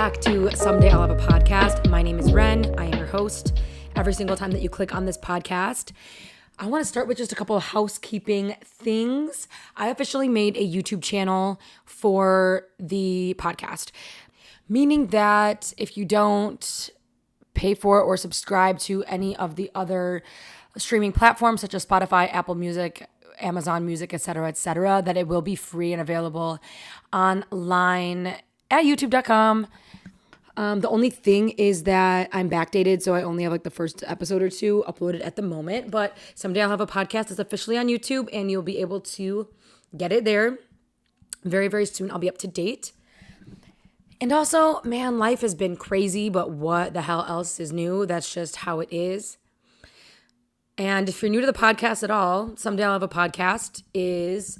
back to Someday I'll Have a Podcast. My name is Ren. I am your host. Every single time that you click on this podcast, I want to start with just a couple of housekeeping things. I officially made a YouTube channel for the podcast, meaning that if you don't pay for or subscribe to any of the other streaming platforms such as Spotify, Apple Music, Amazon Music, etc., that it will be free and available online at youtube.com. The only thing is that I'm backdated, so I only have like the first episode or two uploaded at the moment. But someday I'll have a podcast that's officially on YouTube, and you'll be able to get it there very, very soon. I'll be up to date. And also, man, life has been crazy, but what the hell else is new? That's just how it is. And if you're new to the podcast at all, Someday I'll Have a Podcast is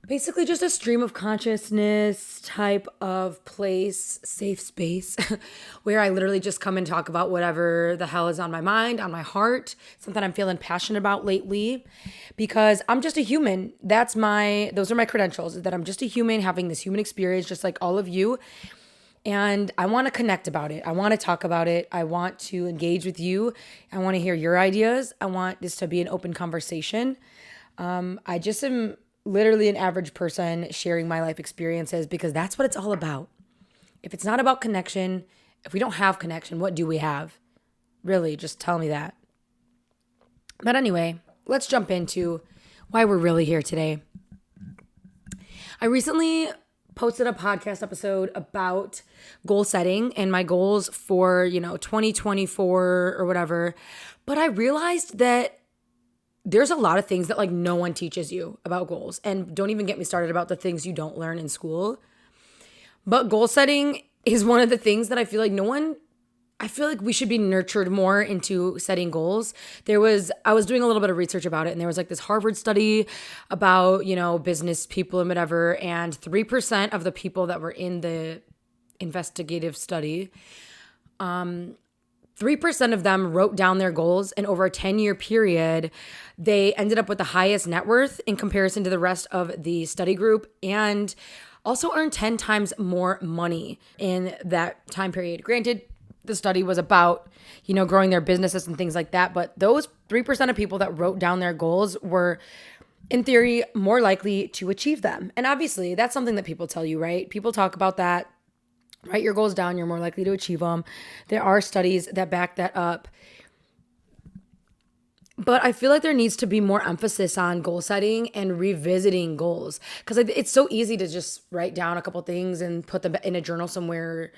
basically just a stream of consciousness type of place, safe space, where I literally just come and talk about whatever the hell is on my mind, on my heart, something I'm feeling passionate about lately, because I'm just a human. Those are my credentials, that I'm just a human having this human experience, just like all of you. And I want to connect about it. I want to talk about it. I want to engage with you. I want to hear your ideas. I want this to be an open conversation. I just am literally an average person sharing my life experiences because that's what it's all about. If it's not about connection, if we don't have connection, what do we have? Really, just tell me that. But anyway, let's jump into why we're really here today. I recently posted a podcast episode about goal setting and my goals for, 2024 or whatever. But I realized that there's a lot of things that like no one teaches you about goals. And don't even get me started about the things you don't learn in school. But goal setting is one of the things that I feel like we should be nurtured more into setting goals. I was doing a little bit of research about it, and there was like this Harvard study about, business people and whatever, and 3% of the people that were in the investigative study, 3% of them wrote down their goals, and over a 10-year period, they ended up with the highest net worth in comparison to the rest of the study group, and also earned 10 times more money in that time period. Granted, the study was about, growing their businesses and things like that, but those 3% of people that wrote down their goals were, in theory, more likely to achieve them. And obviously, that's something that people tell you, right? People talk about that. Write your goals down, you're more likely to achieve them. There are studies that back that up. But I feel like there needs to be more emphasis on goal setting and revisiting goals. Because it's so easy to just write down a couple things and put them in a journal somewhere,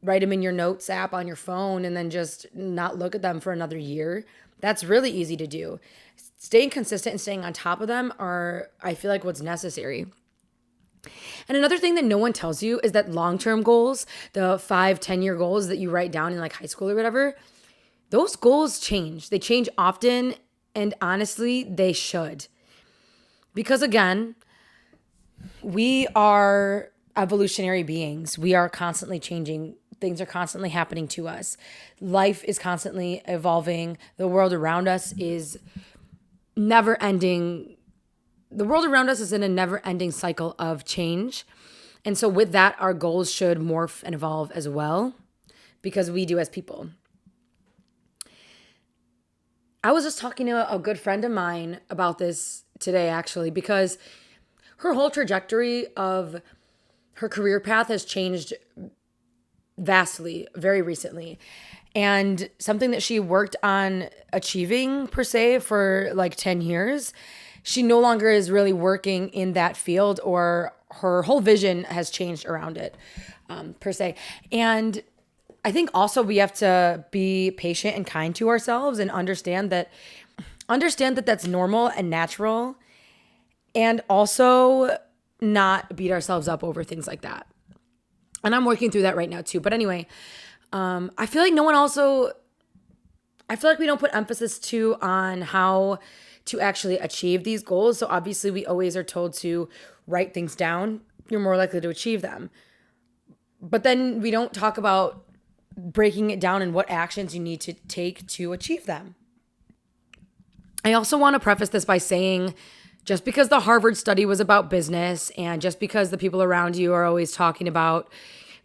write them in your notes app on your phone and then just not look at them for another year. That's really easy to do. Staying consistent and staying on top of them are, I feel like, what's necessary. And another thing that no one tells you is that long-term goals, the 5-10-year goals that you write down in like high school or whatever, those goals change. They change often, and honestly, they should. Because again, we are evolutionary beings. We are constantly changing. Things are constantly happening to us. Life is constantly evolving. The world around us is never ending. The world around us is in a never-ending cycle of change. And so with that, our goals should morph and evolve as well, because we do as people. I was just talking to a good friend of mine about this today, actually, because her whole trajectory of her career path has changed vastly, very recently. And something that she worked on achieving, per se, for like 10 years, she no longer is really working in that field, or her whole vision has changed around it, per se. And I think also we have to be patient and kind to ourselves and understand that that's normal and natural, and also not beat ourselves up over things like that. And I'm working through that right now too. But anyway, I feel like we don't put emphasis too on how to actually achieve these goals. So obviously we always are told to write things down. You're more likely to achieve them. But then we don't talk about breaking it down and what actions you need to take to achieve them. I also want to preface this by saying, just because the Harvard study was about business, and just because the people around you are always talking about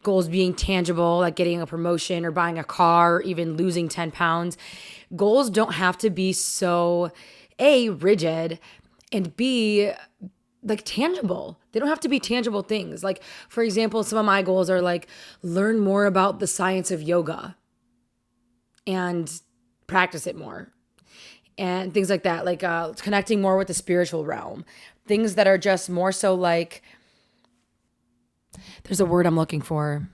goals being tangible, like getting a promotion or buying a car, or even losing 10 pounds. Goals don't have to be so A, rigid, and B, like tangible. They don't have to be tangible things. Like, for example, some of my goals are like learn more about the science of yoga and practice it more and things like that. Like connecting more with the spiritual realm. Things that are just more so like, there's a word I'm looking for.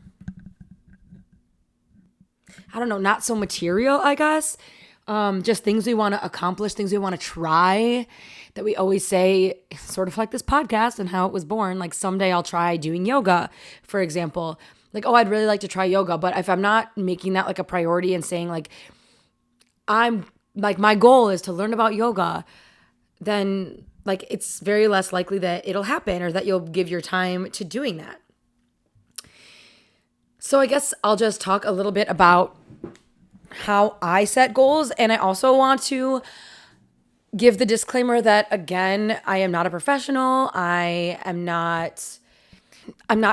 I don't know, not so material, I guess. Just things we want to accomplish, things we want to try, that we always say, sort of like this podcast and how it was born. Like someday I'll try doing yoga, for example. Like, oh, I'd really like to try yoga. But if I'm not making that like a priority and saying like, I'm like, my goal is to learn about yoga, then like it's very less likely that it'll happen or that you'll give your time to doing that. So I guess I'll just talk a little bit about how I set goals. And I also want to give the disclaimer that, again, I am not a professional. I'm not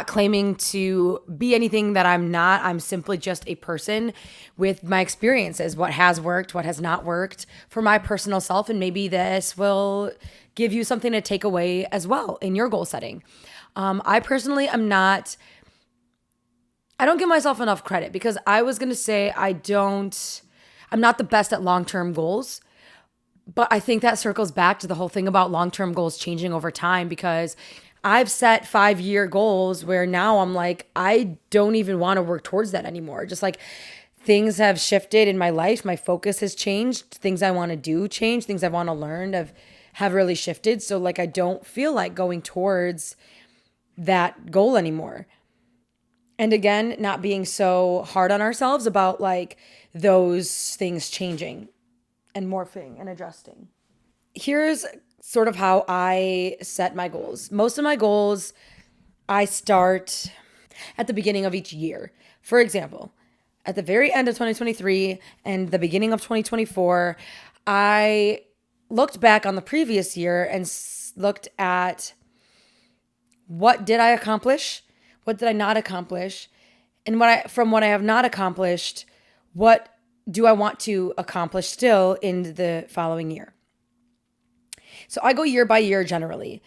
claiming to be anything that I'm not. I'm simply just a person with my experiences, what has worked, what has not worked for my personal self. And maybe this will give you something to take away as well in your goal setting. I personally am not, I don't give myself enough credit because I was going to say I'm not the best at long-term goals. But I think that circles back to the whole thing about long-term goals changing over time, because I've set 5-year goals where now I'm like, I don't even want to work towards that anymore. Just like things have shifted in my life. My focus has changed. Things I want to do change. Things I want to learn have really shifted. So like, I don't feel like going towards that goal anymore. And again, not being so hard on ourselves about like those things changing and morphing and adjusting. Here's sort of how I set my goals. Most of my goals, I start at the beginning of each year. For example, at the very end of 2023 and the beginning of 2024, I looked back on the previous year and looked at what did I accomplish? What did I not accomplish? And from what I have not accomplished, what do I want to accomplish still in the following year? So I go year by year generally.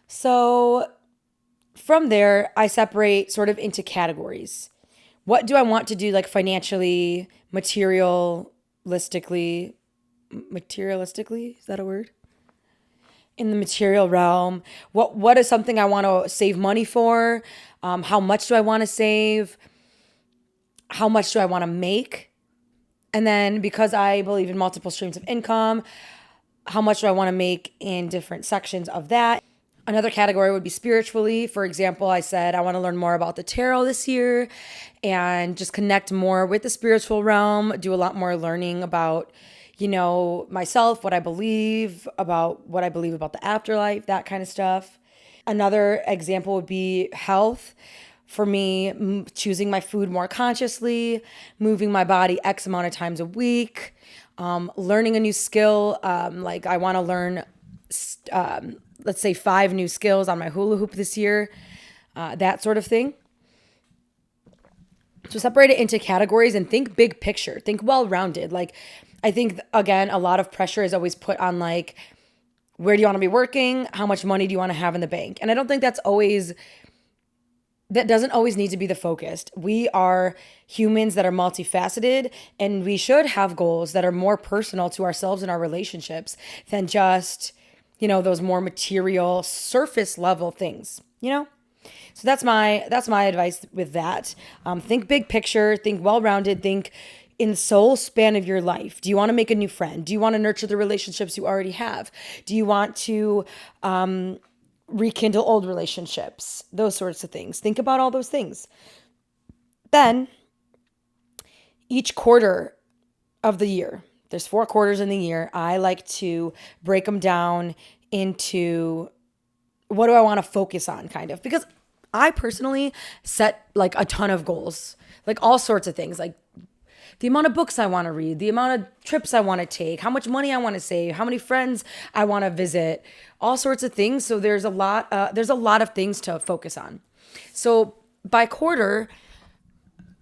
So from there, I separate sort of into categories. What do I want to do like financially, materialistically? Is that a word? In the material realm, what is something I want to save money for? How much do I want to save? How much do I want to make? And then because I believe in multiple streams of income, how much do I want to make in different sections of that? Another category would be spiritually. For example, I said I want to learn more about the tarot this year and just connect more with the spiritual realm, do a lot more learning about, myself, what I believe about the afterlife, that kind of stuff. Another example would be health. For me, choosing my food more consciously, moving my body X amount of times a week, learning a new skill. Like I want to learn, let's say 5 new skills on my hula hoop this year, that sort of thing. So separate it into categories and think big picture, think well-rounded. Like I think, again, a lot of pressure is always put on like, where do you want to be working? How much money do you want to have in the bank? And I don't think that doesn't always need to be the focus. We are humans that are multifaceted, and we should have goals that are more personal to ourselves and our relationships than just, those more material surface level things, So that's my advice with that. Think big picture, think well-rounded, think in the soul span of your life. Do you want to make a new friend? Do you want to nurture the relationships you already have? Do you want to rekindle old relationships? Those sorts of things. Think about all those things. Then each quarter of the year, there's 4 quarters in the year, I like to break them down into what do I want to focus on, kind of, because I personally set like a ton of goals, like all sorts of things, like the amount of books I want to read, the amount of trips I want to take, how much money I want to save, how many friends I want to visit, all sorts of things. So there's a lot of things to focus on. So by quarter,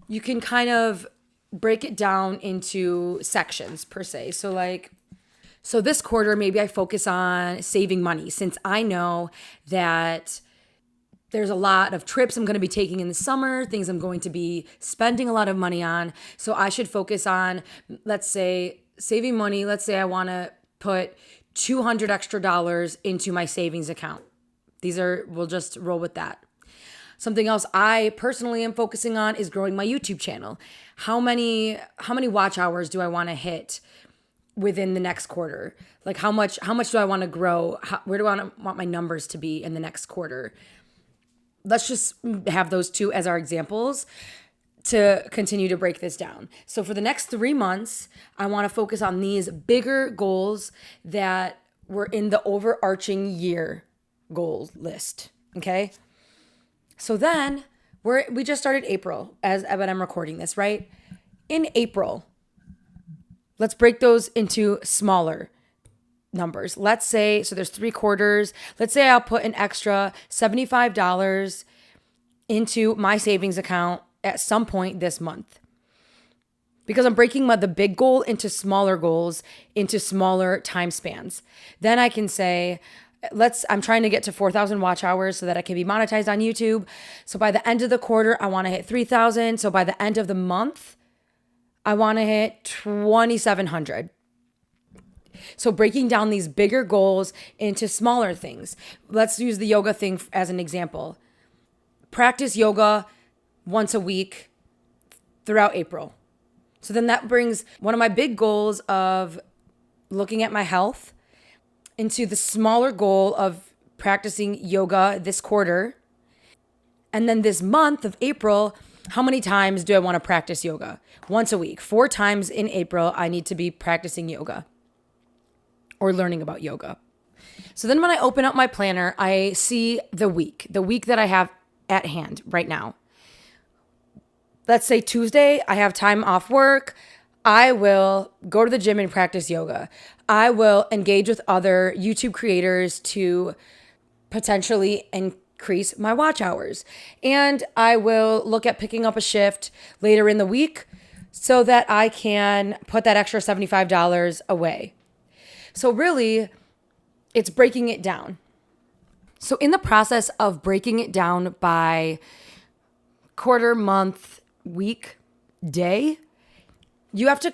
you can kind of break it down into sections per se. So this quarter, maybe I focus on saving money, since I know that there's a lot of trips I'm going to be taking in the summer, things I'm going to be spending a lot of money on. So I should focus on, let's say, saving money. Let's say I want to put $200 extra into my savings account. We'll just roll with that. Something else I personally am focusing on is growing my YouTube channel. How many watch hours do I want to hit within the next quarter? Like how much do I want to grow? Where do I want my numbers to be in the next quarter? Let's just have those two as our examples to continue to break this down. So for the next 3 months, I want to focus on these bigger goals that were in the overarching year goal list. Okay. So then we just started April when I'm recording this, right? In April, let's break those into smaller numbers. Let's say, so there's 3 quarters. Let's say I'll put an extra $75 into my savings account at some point this month, because I'm breaking the big goal into smaller goals, into smaller time spans. Then I can say, I'm trying to get to 4,000 watch hours so that I can be monetized on YouTube. So by the end of the quarter, I want to hit 3,000. So by the end of the month, I want to hit 2,700. So breaking down these bigger goals into smaller things. Let's use the yoga thing as an example. Practice yoga once a week throughout April. So then that brings one of my big goals of looking at my health into the smaller goal of practicing yoga this quarter. And then this month of April, how many times do I want to practice yoga? Once a week. 4 times in April, I need to be practicing yoga or learning about yoga. So then when I open up my planner, I see the week that I have at hand right now. Let's say Tuesday, I have time off work. I will go to the gym and practice yoga. I will engage with other YouTube creators to potentially increase my watch hours. And I will look at picking up a shift later in the week so that I can put that extra $75 away. So really, it's breaking it down. So in the process of breaking it down by quarter, month, week, day, you have to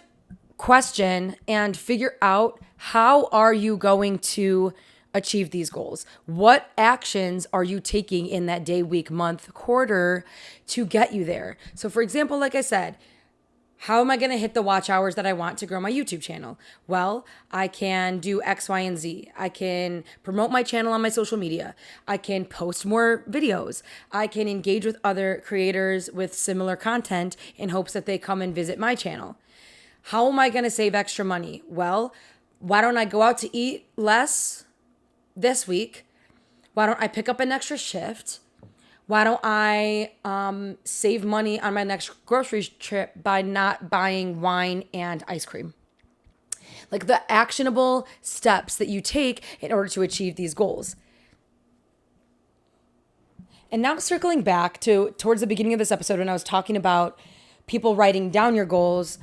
question and figure out, how are you going to achieve these goals? What actions are you taking in that day, week, month, quarter to get you there? So for example, like I said, how am I going to hit the watch hours that I want to grow my YouTube channel? Well, I can do X, Y, and Z. I can promote my channel on my social media. I can post more videos. I can engage with other creators with similar content in hopes that they come and visit my channel. How am I going to save extra money? Well, why don't I go out to eat less this week? Why don't I pick up an extra shift? Why don't I save money on my next grocery trip by not buying wine and ice cream? Like the actionable steps that you take in order to achieve these goals. And now circling back towards the beginning of this episode when I was talking about people writing down your goals,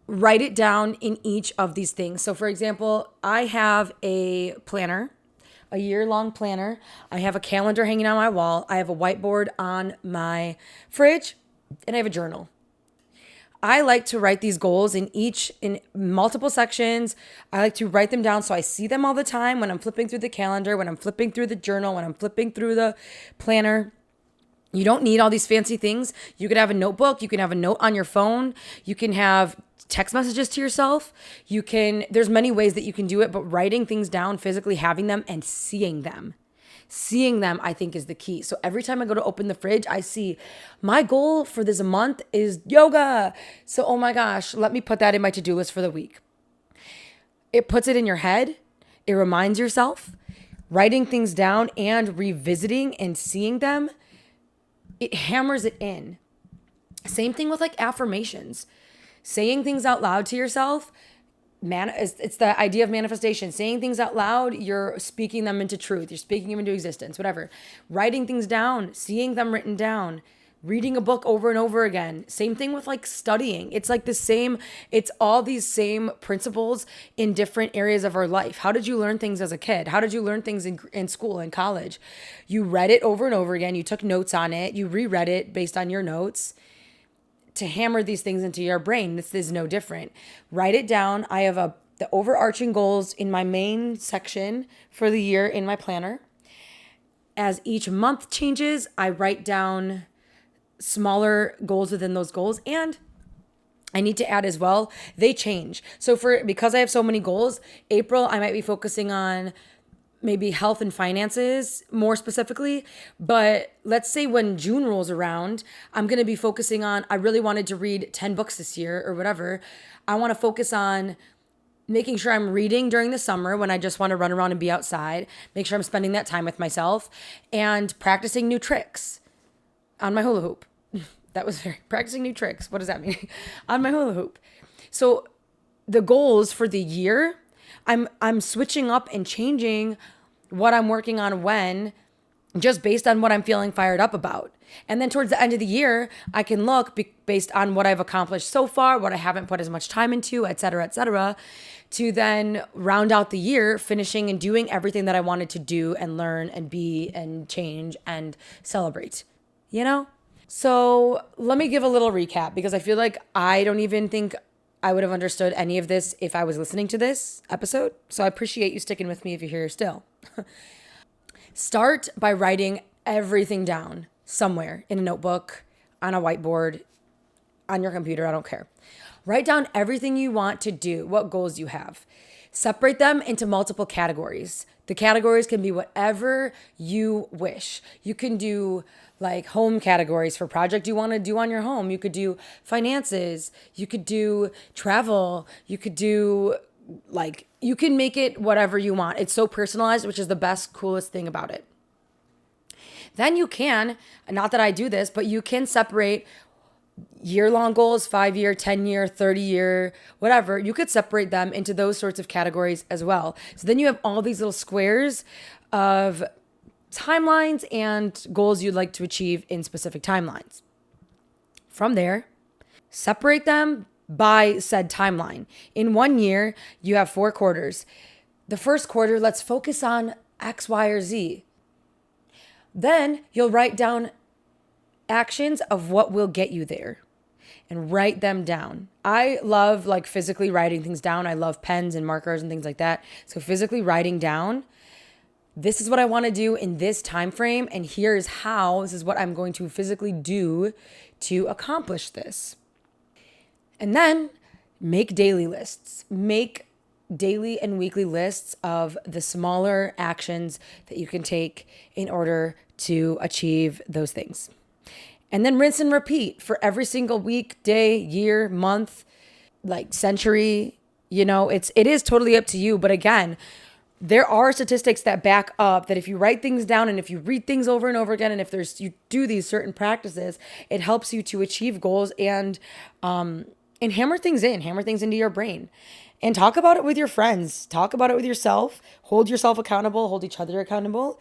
write it down in each of these things. So for example, I have a planner, a year-long planner. I have a calendar hanging on my wall. I have a whiteboard on my fridge, and I have a journal. I like to write these goals in multiple sections. I like to write them down so I see them all the time when I'm flipping through the calendar, when I'm flipping through the journal, when I'm flipping through the planner. You don't need all these fancy things. You could have a notebook. You can have a note on your phone. You can have text messages to yourself. There's many ways that you can do it, but writing things down, physically having them and seeing them, I think is the key. So every time I go to open the fridge, I see my goal for this month is yoga. So, oh my gosh, let me put that in my to-do list for the week. It puts it in your head. It reminds yourself. Writing things down and revisiting and seeing them, it hammers it in. Same thing with like affirmations. Saying things out loud to yourself it's the idea of manifestation. Saying things out loud, you're speaking them into truth. You're speaking them into existence, whatever. Writing things down, seeing them written down, reading a book over and over again. Same thing with like studying. It's like the same, it's all these same principles in different areas of our life. How did you learn things as a kid? How did you learn things in school, in college? You read it over and over again. You took notes on it. You reread it based on your notes to hammer these things into your brain. This is no different. Write it down. I have the overarching goals in my main section for the year in my planner. As each month changes, I write down smaller goals within those goals. And I need to add as well, they change. So because I have so many goals, April, I might be focusing on maybe health and finances more specifically. But let's say when June rolls around, I'm going to be focusing on, I really wanted to read 10 books this year or whatever. I want to focus on making sure I'm reading during the summer when I just want to run around and be outside, make sure I'm spending that time with myself, and practicing new tricks on my hula hoop. That was practicing new tricks. What does that mean? On my hula hoop. So the goals for the year, I'm switching up and changing what I'm working on when, just based on what I'm feeling fired up about. And then towards the end of the year, I can look based on what I've accomplished so far, what I haven't put as much time into, et cetera, to then round out the year, finishing and doing everything that I wanted to do and learn and be and change and celebrate, you know? So let me give a little recap because I feel like I don't even think I would have understood any of this if I was listening to this episode. So I appreciate you sticking with me if you're here still. Start by writing everything down somewhere in a notebook, on a whiteboard, on your computer, I don't care. Write down everything you want to do, what goals you have. Separate them into multiple categories. The categories can be whatever you wish. You can do like home categories for project you want to do on your home. You could do finances. You could do travel. You could do you can make it whatever you want. It's so personalized, which is the best, coolest thing about it. Then you can, not that I do this, but you can separate year-long goals, 5-year, 10-year, 30-year, whatever. You could separate them into those sorts of categories as well. So then you have all these little squares of timelines and goals you'd like to achieve in specific timelines. From there, separate them by said timeline. In 1 year, you have 4 quarters. The first quarter, let's focus on X, Y, or Z. Then you'll write down actions of what will get you there and write them down. I love physically writing things down. I love pens and markers and things like that. So physically writing down, this is what I want to do in this time frame, and here's how. This is what I'm going to physically do to accomplish this. And then make daily lists. Make daily and weekly lists of the smaller actions that you can take in order to achieve those things. And then rinse and repeat for every single week, day, year, month, century. It is totally up to you. But again, there are statistics that back up that if you write things down and if you read things over and over again, and if you do these certain practices, it helps you to achieve goals and hammer things into your brain. And talk about it with your friends. Talk about it with yourself. Hold yourself accountable. Hold each other accountable.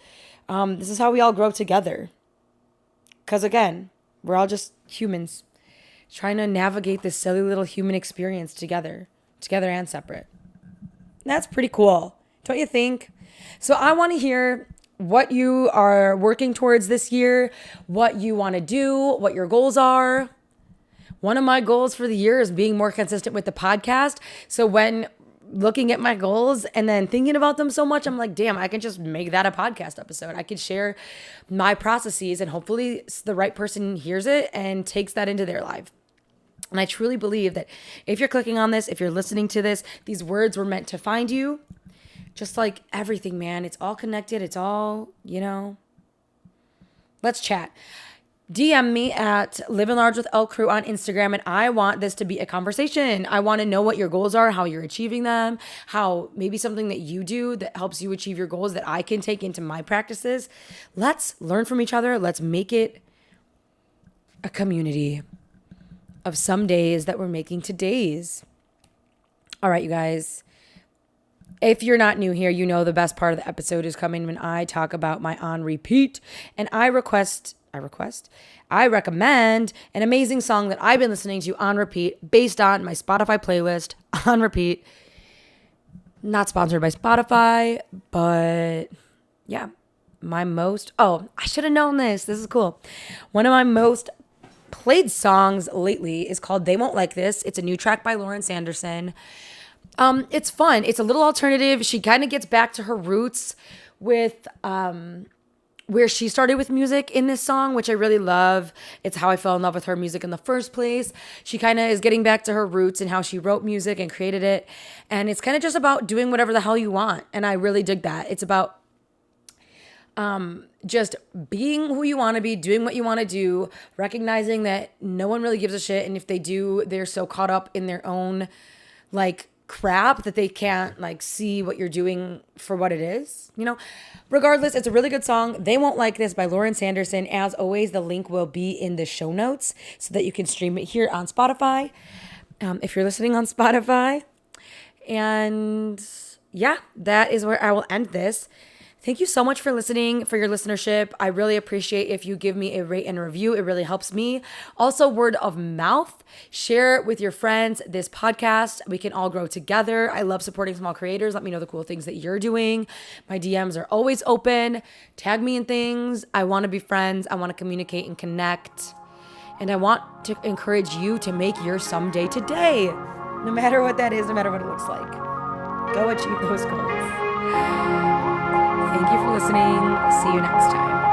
This is how we all grow together. Because again, we're all just humans trying to navigate this silly little human experience together and separate. That's pretty cool, don't you think? So I want to hear what you are working towards this year, what you want to do, what your goals are. One of my goals for the year is being more consistent with the podcast. So when looking at my goals and then thinking about them so much, I'm like, damn, I can just make that a podcast episode. I could share my processes and hopefully the right person hears it and takes that into their life. And I truly believe that if you're clicking on this, if you're listening to this, these words were meant to find you. Just like everything, man. It's all connected. It's all, Let's chat. DM me at Living Large with Elle Crew on Instagram, and I want this to be a conversation. I want to know what your goals are, how you're achieving them, how maybe something that you do that helps you achieve your goals that I can take into my practices. Let's learn from each other. Let's make it a community of some days that we're making today's. All right, you guys. If you're not new here, you know the best part of the episode is coming when I talk about my on repeat. And I recommend an amazing song that I've been listening to on repeat based on my Spotify playlist on repeat. Not sponsored by Spotify, but yeah, I should have known this. This is cool. One of my most played songs lately is called They Won't Like This. It's a new track by Lauren Sanderson. It's fun. It's a little alternative. She kind of gets back to her roots with where she started with music in this song, which I really love. It's how I fell in love with her music in the first place. She kind of is getting back to her roots and how she wrote music and created it. And it's kind of just about doing whatever the hell you want. And I really dig that. It's about just being who you want to be, doing what you want to do, recognizing that no one really gives a shit. And if they do, they're so caught up in their own crap that they can't see what you're doing for what it is, regardless. It's a really good song. They Won't Like This by Lauren Sanderson. As always, the link will be in the show notes so that you can stream it here on Spotify, if you're listening on Spotify. And yeah, that is where I will end this. Thank you so much for listening, for your listenership. I really appreciate if you give me a rate and a review. It really helps me. Also, word of mouth. Share with your friends this podcast. We can all grow together. I love supporting small creators. Let me know the cool things that you're doing. My DMs are always open. Tag me in things. I want to be friends. I want to communicate and connect. And I want to encourage you to make your someday today. No matter what that is, no matter what it looks like. Go achieve those goals. Thank you for listening. See you next time.